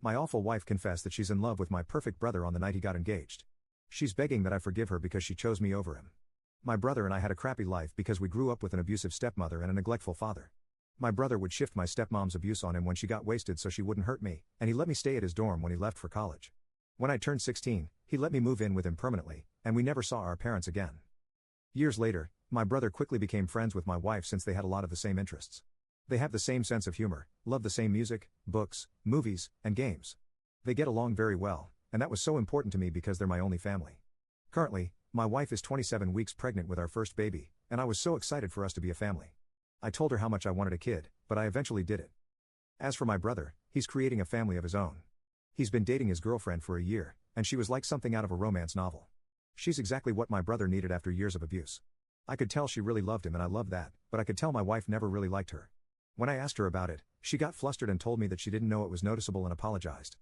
My awful wife confessed that she's in love with my perfect brother on the night he got engaged. She's begging that I forgive her because she chose me over him. My brother and I had a crappy life because we grew up with an abusive stepmother and a neglectful father. My brother would shift my stepmom's abuse on him when she got wasted so she wouldn't hurt me, and he let me stay at his dorm when he left for college. When I turned 16, he let me move in with him permanently, and we never saw our parents again. Years later, my brother quickly became friends with my wife since they had a lot of the same interests. They have the same sense of humor, love the same music, books, movies, and games. They get along very well, and that was so important to me because they're my only family. Currently, my wife is 27 weeks pregnant with our first baby, and I was so excited for us to be a family. I told her how much I wanted a kid, but I eventually did it. As for my brother, he's creating a family of his own. He's been dating his girlfriend for a year, and she was like something out of a romance novel. She's exactly what my brother needed after years of abuse. I could tell she really loved him and I loved that, but I could tell my wife never really liked her. When I asked her about it, she got flustered and told me that she didn't know it was noticeable and apologized.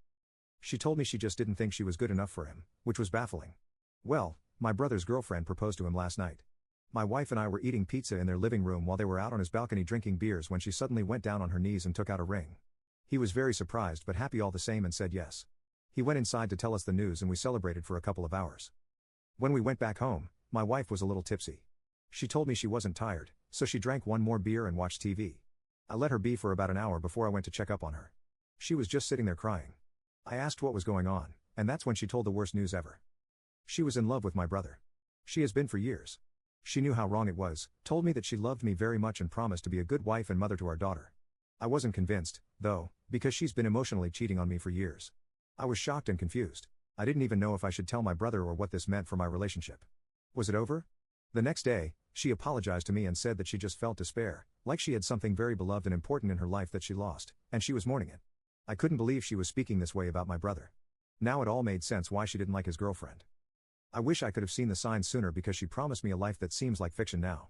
She told me she just didn't think she was good enough for him, which was baffling. Well, my brother's girlfriend proposed to him last night. My wife and I were eating pizza in their living room while they were out on his balcony drinking beers when she suddenly went down on her knees and took out a ring. He was very surprised but happy all the same and said yes. He went inside to tell us the news and we celebrated for a couple of hours. When we went back home, my wife was a little tipsy. She told me she wasn't tired, so she drank one more beer and watched TV. I let her be for about an hour before I went to check up on her. She was just sitting there crying. I asked what was going on, and that's when she told the worst news ever. She was in love with my brother. She has been for years. She knew how wrong it was, told me that she loved me very much and promised to be a good wife and mother to our daughter. I wasn't convinced, though, because she's been emotionally cheating on me for years. I was shocked and confused. I didn't even know if I should tell my brother or what this meant for my relationship. Was it over? The next day, she apologized to me and said that she just felt despair, like she had something very beloved and important in her life that she lost, and she was mourning it. I couldn't believe she was speaking this way about my brother. Now it all made sense why she didn't like his girlfriend. I wish I could have seen the signs sooner because she promised me a life that seems like fiction now.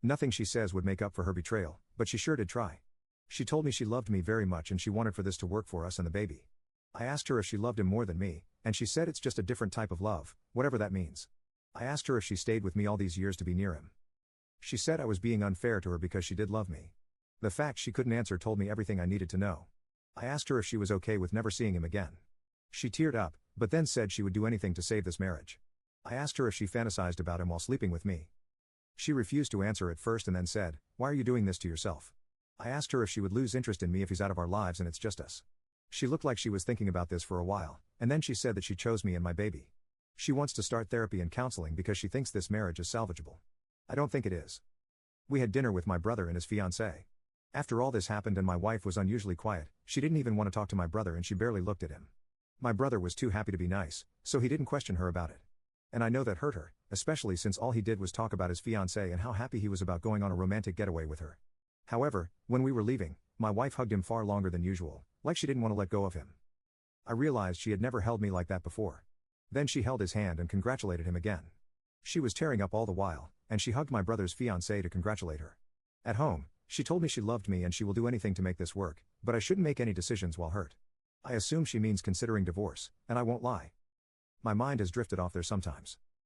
Nothing she says would make up for her betrayal, but she sure did try. She told me she loved me very much and she wanted for this to work for us and the baby. I asked her if she loved him more than me, and she said it's just a different type of love, whatever that means. I asked her if she stayed with me all these years to be near him. She said I was being unfair to her because she did love me. The fact she couldn't answer told me everything I needed to know. I asked her if she was okay with never seeing him again. She teared up, but then said she would do anything to save this marriage. I asked her if she fantasized about him while sleeping with me. She refused to answer at first and then said, "Why are you doing this to yourself?" I asked her if she would lose interest in me if he's out of our lives and it's just us. She looked like she was thinking about this for a while, and then she said that she chose me and my baby. She wants to start therapy and counseling because she thinks this marriage is salvageable. I don't think it is. We had dinner with my brother and his fiancée. After all this happened and my wife was unusually quiet, she didn't even want to talk to my brother and she barely looked at him. My brother was too happy to be nice, so he didn't question her about it. And I know that hurt her, especially since all he did was talk about his fiancée and how happy he was about going on a romantic getaway with her. However, when we were leaving, my wife hugged him far longer than usual, like she didn't want to let go of him. I realized she had never held me like that before. Then she held his hand and congratulated him again. She was tearing up all the while, and she hugged my brother's fiancée to congratulate her. At home, she told me she loved me and she will do anything to make this work, but I shouldn't make any decisions while hurt. I assume she means considering divorce, and I won't lie. My mind has drifted off there sometimes.